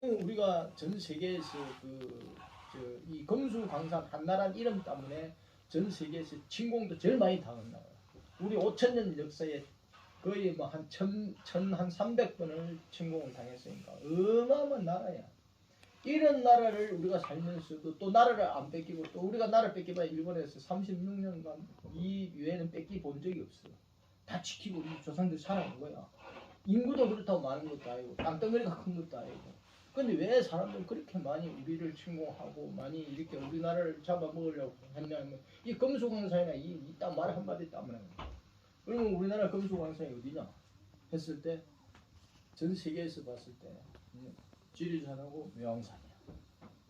우리가 전 세계에서 이 금수강산 한나라는 이름 때문에 전 세계에서 침공도 제일 많이 당한 나라. 우리 5,000년 역사에 거의 뭐 한 300번을 침공을 당했으니까 어마어마한 나라야. 이런 나라를 우리가 살면서도 또 나라를 안 뺏기고, 또 우리가 나라 뺏기봐야 일본에서 36년간 이 외에는 뺏기 본 적이 없어. 다 지키고 우리 조상들 살아온 거야. 인구도 그렇다고 많은 것도 아니고 땅덩어리가 큰 것도 아니고. 근데 왜 사람들 그렇게 많이 우리를 침공하고 많이 이렇게 우리나라를 잡아먹으려고 했냐면 이 금수강산이나 이딴 말 한마디 때문에. 그러면 우리나라 금수강산이 어디냐 했을 때 전 세계에서 봤을 때 지리산하고 명산이야.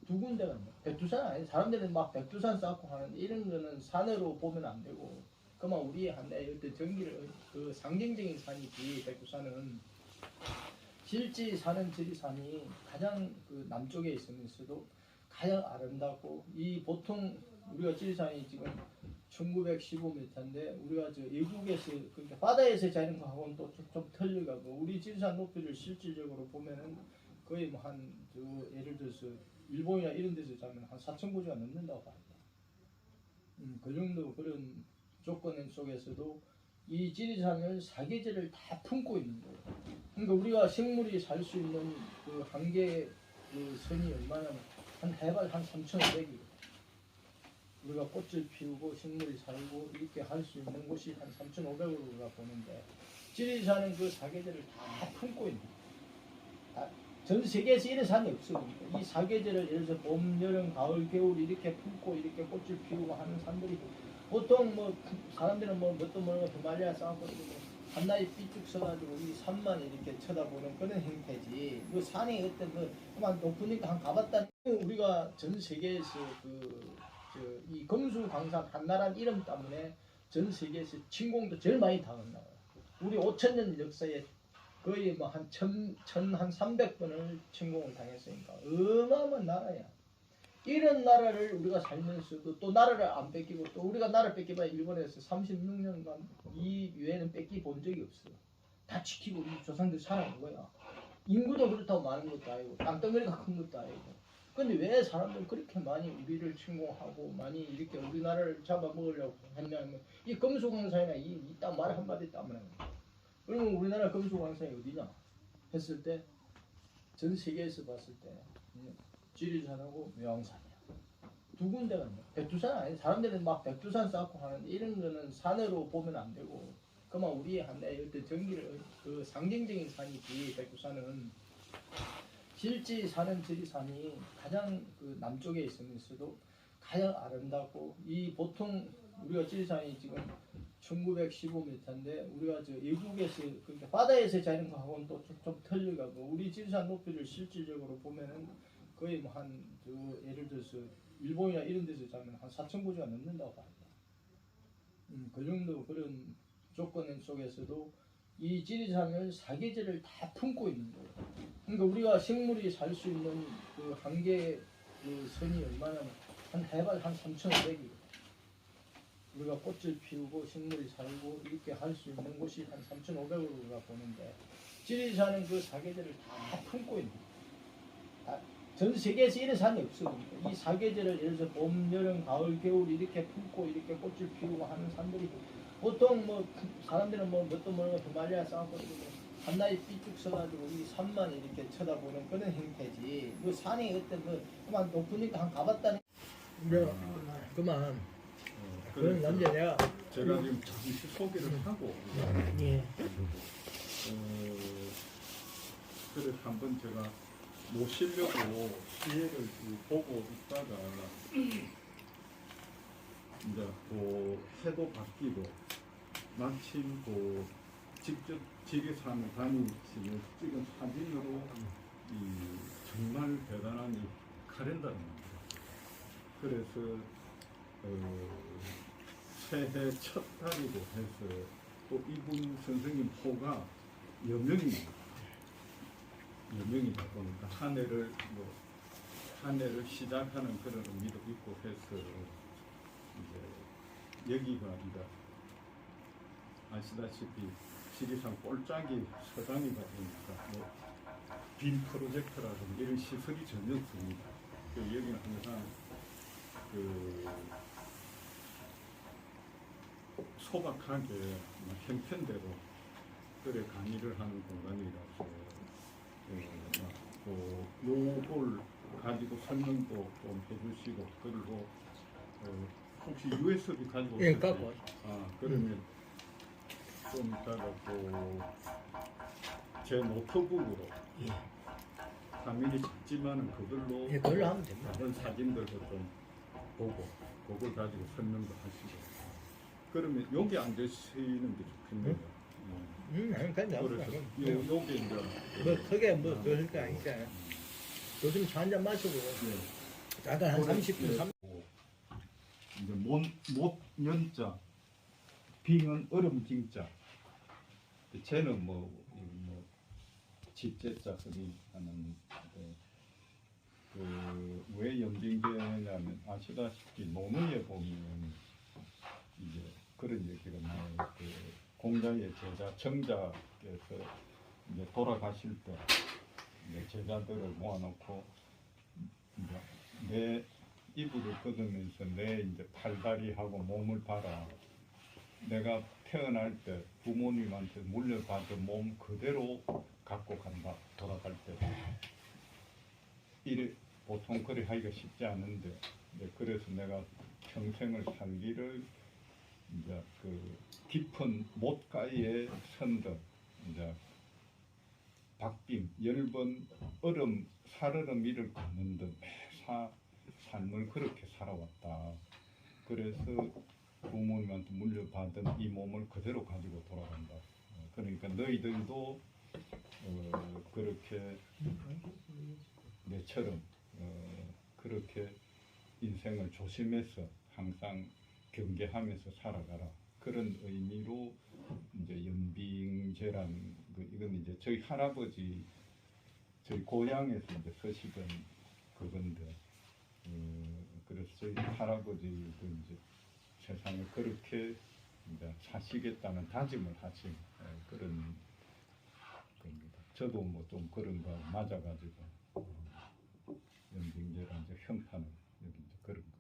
두 군데가 있네. 백두산 아니, 사람들은 막 백두산 쌓고 하는데 이런 거는 산으로 보면 안 되고, 그만 우리의 한나의 어떤 전기를 그 상징적인 산이지. 백두산은 실제 사는 지리산이 가장 그 남쪽에 있으면서도 가장 아름답고, 이 보통 우리가 지리산이 지금 1915m인데 우리가 저 외국에서 그러니까 바다에서 자는 거하고는 또 좀 틀려가고, 우리 지리산 높이를 실질적으로 보면은 거의 뭐 한 예를 들어서 일본이나 이런 데서 자면 한 4,000고지가 넘는다고 봐요. 그 정도 그런 조건 속에서도 이 지리산을 사계절을 다 품고 있는 거예요. 그러니까 우리가 식물이 살 수 있는 그 한계 그 선이 얼마냐면 한 해발 한 3,500이에요. 우리가 꽃을 피우고 식물이 살고 이렇게 할 수 있는 곳이 한 3,500으로 우리가 보는데, 지리산은 그 사계절을 다 품고 있는 거예요. 전 세계에서 이런 산이 없어요. 이 사계절을 예를 들어서 봄, 여름, 가을, 겨울 이렇게 품고 이렇게 꽃을 피우고 하는 산들이 보통 뭐 사람들은 뭐 뭣도 모르고 히말라야 쌓고 한나이 삐쭉 서가지고 이 산만 이렇게 쳐다보는 그런 형태지. 그 산이 어떤 그만 높으니까 한 가봤다. 우리가 전 세계에서 이 금수강산 한나라는 이름 때문에 전 세계에서 침공도 제일 많이 당한 나라. 우리 5,000년 역사에 거의 뭐 한 300번을 침공을 당했으니까 어마어마한 나라야. 이런 나라를 우리가 살면서도 또 나라를 안 뺏기고, 또 우리가 나라 뺏기봐야 일본에서 36년간 이 외에는 뺏기 본 적이 없어. 다 지키고 우리 조상들 살아온 거야. 인구도 그렇다고 많은 것도 아니고 땅덩어리가 큰 것도 아니고. 근데 왜 사람들 그렇게 많이 우리를 침공하고 많이 이렇게 우리나라를 잡아먹으려고 했냐면 이 금수강산이나 이딴 말 한마디 때문에. 그러면 우리나라 금수강산이 어디냐 했을 때 전 세계에서 봤을 때 지리산하고 명산이야. 두 군데가 있네. 백두산 아니, 사람들은 막 백두산 쌓고 하는데 이런 거는 산으로 보면 안 되고, 그만 우리의 한나의 어떤 전기를 그 상징적인 산이지. 백두산은 실제 사는 지리산이 가장 그 남쪽에 있으면서도 가장 아름답고, 이 보통 우리가 지리산이 지금 1915m인데 우리가 저 외국에서 그러니까 바다에서 자는 거하고는 또 좀 틀려가고, 우리 지리산 높이를 실질적으로 보면은 거의 뭐 한 예를 들어서 일본이나 이런 데서 자면 한 4,000고지가 넘는다고 봐요. 그 정도 그런 조건 속에서도 이 지리산을 사계절을 다 품고 있는 거예요. 그러니까 우리가 식물이 살 수 있는 그 한계 그 선이 얼마냐면 한 해발 한 3,500이에요. 우리가 꽃을 피우고 식물이 살고 이렇게 할 수 있는 곳이 한 3,500으로 우리가 보는데, 지리산은 그 사계절을 다 품고 있는 거예요. 전 세계에서 이런 산이 없어요. 이 사계절을 예를 들어서 봄, 여름, 가을, 겨울 이렇게 품고 이렇게 꽃을 피우고 하는 산들이 보통 뭐 사람들은 뭐 뭣도 모르고 히말라야 쌓고 한나이 삐쭉 서가지고 이 산만 이렇게 쳐다보는 그런 형태지. 그 산이 어떤 그만 높으니까 한 가봤다니. 그만. 그런 남자 내가 지금 잠시 소개를 하고 예. 그래서 한번 제가 모시려고 기회를 보고 있다가 이제 해도 바뀌고 마침 직접 지리산을 다니시는 찍은 사진으로 정말 대단한 카렌다를 만들었어요. 그래서 새해 첫 달이고 해서 또 이분 선생님 호가 여명입니다. 여명이다 보니까 한 해를 시작하는 그런 의미도 있고 해서 이제 여기가 이제 아시다시피 지리산 꼴짝이 서당이다 보니까 빔 프로젝터라든지 이런 시설이 전혀 없습니다. 여기는 항상 그 소박하게 형편대로 그래 강의를 하는 공간이라서 요걸 가지고 설명도 좀 해주시고 그리고 혹시 USB 가지고 예, 오셨어요? 갖고 그러면 좀 이따가 제 노트북으로 예. 화면이 작지만은 그걸로 예, 그걸로 하면 됩니다. 다른 사진들도 좀 보고 그걸 가지고 설명도 하시고 그러면 여기 앉으시는 게 좋겠네요. 아니, 그냥 그래서 요게 이제 뭐 크게 뭐 그럴 거 아니까 요즘 차 한잔 마시고 약간 한 30분 30. 이제 못 연자 빙은 얼음 빙자 쟤는 뭐 집제자 소리 하는 왜 연빙제냐면 아시다시피 논어에 보면 이제 그런 얘기가 나와요. 공자의 제자 정자께서 이제 돌아가실 때 이제 제자들을 모아놓고 이제 내 이불을 걷으면서 내 이제 팔다리하고 몸을 봐라. 내가 태어날 때 부모님한테 물려받은 몸 그대로 갖고 간다. 돌아갈 때. 이래 보통 그래 하기가 쉽지 않은데 그래서 내가 평생을 살기를 이제 그 깊은 못가에 선듯 이제 박빙 10번 얼음 살얼음 위를 걷는 듯 삶을 그렇게 살아왔다. 그래서 부모님한테 물려받은 이 몸을 그대로 가지고 돌아간다. 그러니까 너희들도 그렇게 내처럼 그렇게 인생을 조심해서 항상 경계하면서 살아가라. 그런 의미로 이제 연빙제란 이건 이제 저희 할아버지 저희 고향에서 이제 서시던 그건데 그래서 저희 할아버지도 이제 세상에 그렇게 이제 사시겠다는 다짐을 하신 그런 겁니다. 저도 뭐 좀 그런 거 맞아가지고 연빙제란 이제 형타는 여기 이제 그런 거.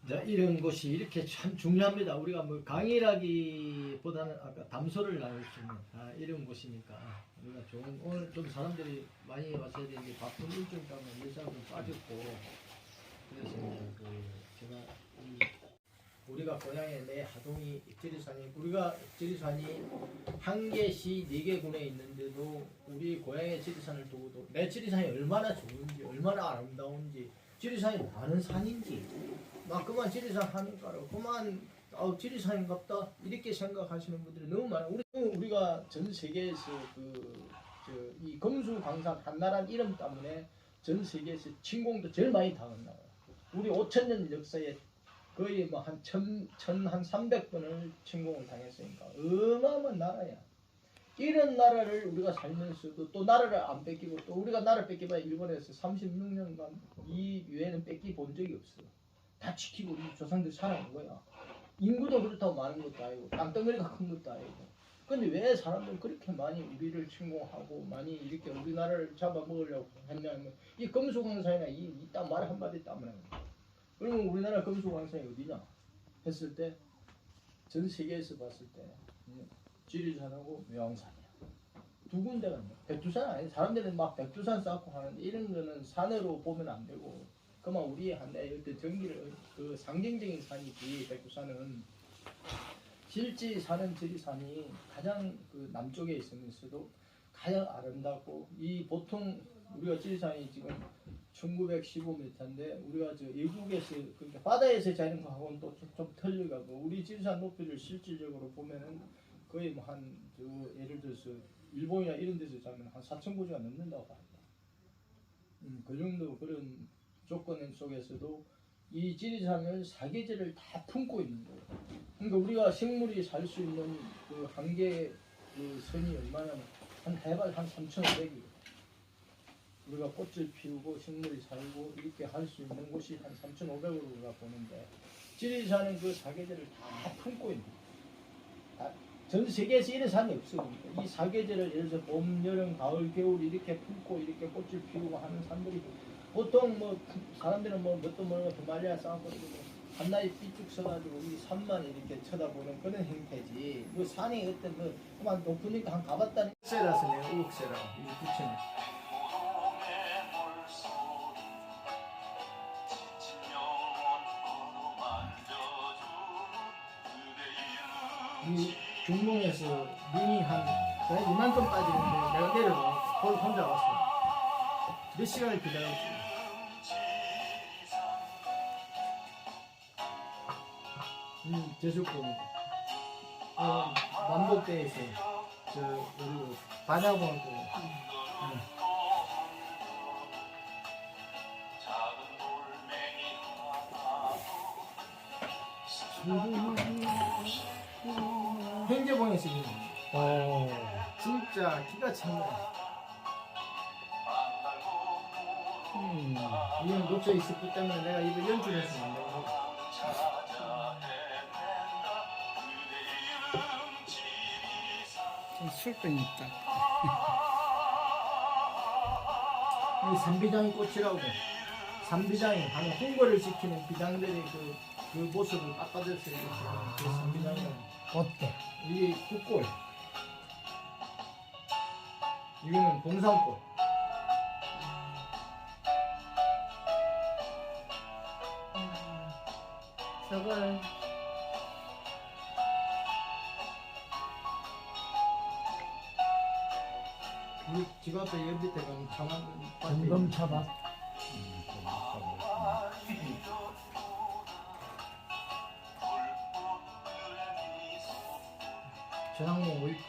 자, 이런 것이 이렇게 참 중요합니다. 우리가 뭐 강의라기보다는 아까 담소를 나눌 수 있는 이런 곳이니까 우리가 좋은 오늘 좀 사람들이 많이 왔어야 되는데 바쁜 일정 때문에 몇 사람 좀 빠졌고 그래서 이제 제가 우리가 고향에 내 하동이 지리산이 우리가 지리산이 한 개시 4개 군에 있는데도 우리 고향의 지리산을 두고도 내 지리산이 얼마나 좋은지 얼마나 아름다운지 지리산이 많은 산인지 막 그만 지리산 하니까 그만 지리산인갑다 이렇게 생각하시는 분들이 너무 많아요. 우리가 전 세계에서 이 금수강산 한나라는 이름 때문에 전 세계에서 침공도 제일 많이 당한 나라예요. 우리 5,000년 역사에 거의 뭐 한 300번을 침공을 당했으니까 어마어마한 나라야. 이런 나라를 우리가 살면서도 또 나라를 안 뺏기고 또 우리가 나라를 뺏기봐야 일본에서 36년간 이 외에는 뺏기 본 적이 없어. 다 지키고 우리 조상들이 살아온 거야. 인구도 그렇다고 많은 것도 아니고 땅덩어리가 큰 것도 아니고. 근데 왜 사람들은 그렇게 많이 우리를 침공하고 많이 이렇게 우리나라를 잡아먹으려고 했냐면 이 금수강산이나 이 땅 말 한마디 때문에. 그러면 우리나라 금수강산이 어디냐 했을 때 전 세계에서 봤을 때 지리산하고 명산이야. 두 군데가 있네. 백두산 아니 사람들은 막 백두산 쌓고 하는데 이런 거는 산으로 보면 안 되고 그만 우리의 한데 어떤 전기를 그 상징적인 산이지 백두산은 실제 사는 지리산이 가장 그 남쪽에 있으면서도 가장 아름답고 이 보통 우리가 지리산이 지금 1915m인데 우리가 저 외국에서 그러니까 바다에서 자는 거하고는 또 좀 틀려가고 우리 지리산 높이를 실질적으로 보면은 거의 뭐 한 예를 들어서 일본이나 이런 데서 자면 한 4,000고지가 넘는다고 합니다. 그 정도 그런 조건 속에서도 이 지리산을 사계절을 다 품고 있는 거예요. 그러니까 우리가 생물이 살 수 있는 그 한계 그 선이 얼마냐면 한 해발 한 3,500이에요. 우리가 꽃을 피우고 식물이 살고 이렇게 할 수 있는 곳이 한 3,500으로 우리가 보는데 지리산은 그 사계절을 다 품고 있는 거예요. 전 세계에서 이런 산이 없어. 그러니까 이 사계절을 예를 들어서 봄, 여름, 가을, 겨울 이렇게 품고 이렇게 꽃을 피우고 하는 산들이 보통 뭐 사람들은 뭐 뭣도 모르고 도말리아 쌓고 한나에 삐쭉 서가지고 이 산만 이렇게 쳐다보는 그런 형태지. 뭐 산이 어떤 뭐 그만 높으니까 한 가봤다는 우옥새라서 내가 우옥새라고 이 붙이네. 이 중봉에서 눈이 한 거의 이만큼 빠지는데 내가 내려보니까 거기 혼자 왔어. 몇 시간을 기다렸지. 제주권 남도대에서 저 그리고 반야봉도 행제봉에서 진짜 기가 찬 거야. 이건 녹초에 있었기 때문에 내가 이거 연출해서 만든 거. 술병 있다. 이 산비장이 꽃이라고. 산비장이 하는 홍보를 시키는 비장들의 그 모습을 깎아줬어요. 그 산비장이라고. 어때? 이게 국골. 이거는 동산꽃. 저걸 우리 집 앞에 여기 밑에 가면 청암 점검차박. 전항봉 오이프.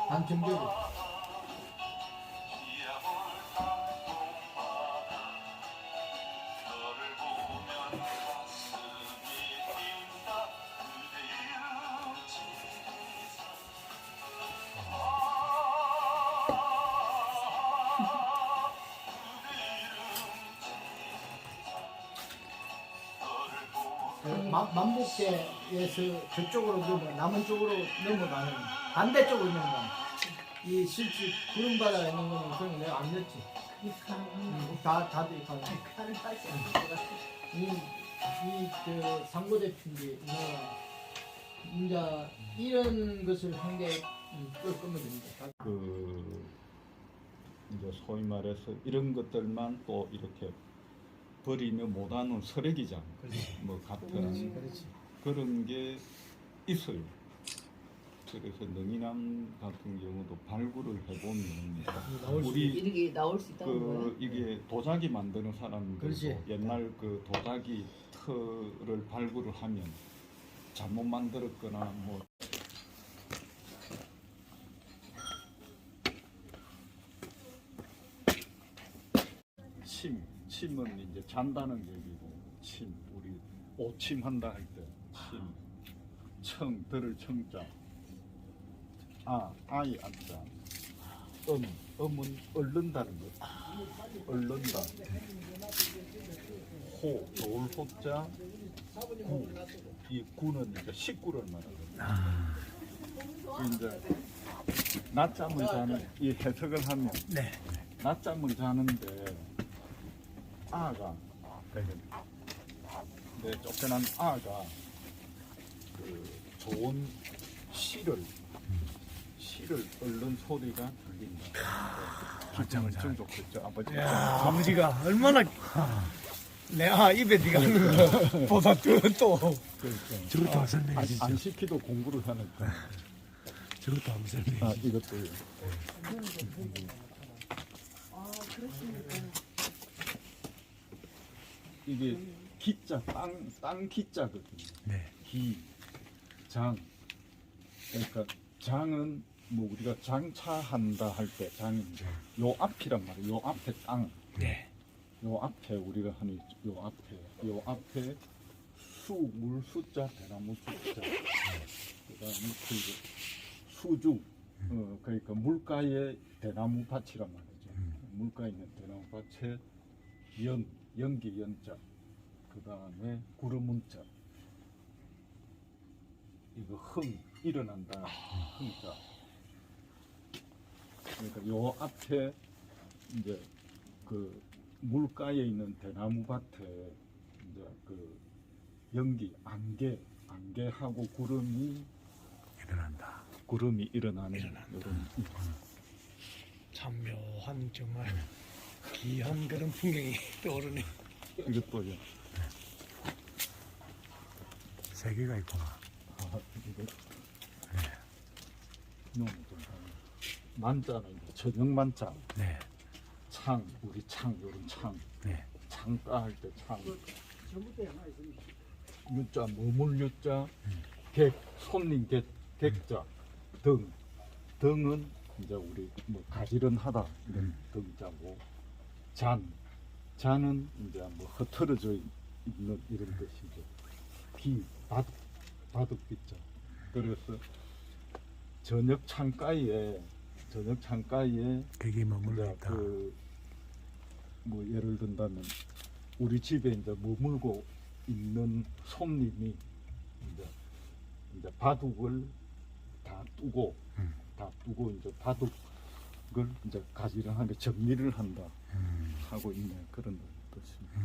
안정적으로. 만복대에서 저쪽으로 남은 쪽으로 넘어가는 반대쪽으로 넘어가는 이 실제 구름바다에 있는 거는 그건 내가 안 넣지. 다들 가는. 칼을 하지 않는 것 같아. 이그 상고대표인데 이제 이런 것을 한 게 끄면 됩니다. 그 이제 소위 말해서 이런 것들만 또 이렇게 버리면 못하는 쓰레기장 뭐 같은 그렇지. 그런 게 있어요. 그래서 능이남 같은 경우도 발굴을 해보면 우리 이렇게 나올 수 있다는 거야? 그 이게 도자기 만드는 사람들도 그렇지. 옛날 그 도자기 틀을 발굴을 하면 잘못 만들었거나 뭐 침은 이제 잔다는 얘기고 침 우리 오침 한다 할 때 침 들을 청자 아이 안자 음은 얼른다는 거 얼른다 좋을 호자 이 구는 이제 식구를 말하거든요. 이제 낮잠을 자는 이 해석을 하면 낮잠을 자는데 아가 내 쫓겨난 아가 그 좋은 시를 얼른 소리가 들린다. 기분이 좀 좋겠죠 아버지. 아버지가 얼마나 내 입에 네가 하는 거보다 또 저것도 안 설명해 아니, 안 시키도 공부를 하니까. 저것도 안 설명해. 이것도요. 이게 기자 땅 기자거든요. 네. 장. 그러니까 장은 뭐 우리가 장차한다 할 때 장인데 요 앞이란 말이에요. 요 앞에 땅. 네. 요 앞에 우리가 하는 요 앞에 물 숫자 대나무 숫자 그다음에 그 수중 그러니까 물가에 대나무 밭이란 말이죠. 물가에 있는 대나무밭에 연기 연자, 그 다음에 구름문자, 이거 흥 일어난다 흥자. 그러니까 요 앞에 이제 그 물가에 있는 대나무밭에 이제 그 연기 안개하고 구름이 일어나는 이런 참 묘한 정말 귀한 그런 풍경이 떠오르네. 이것도요. 세 개가 있구나. 이거 너무 좀 만자는 이제 저녁 만자, 네, 창 우리 창 요런 창, 네. 창가 할 때 창. 유자 머물 유자, 객 손님 객자, 등은 이제 우리 뭐 가지런하다 이런 등자고, 잔은 이제 뭐 흐트러져 있는 이런 뜻이죠. 바둑빛자. 그래서 저녁 창가에 그게 머물러 이제 있다. 뭐 예를 든다면 우리 집에 이제 머물고 있는 손님이 이제 바둑을 다 두고 이제 바둑을 이제 가지런하게 정리를 한다 하고 있는 그런 뜻입니다.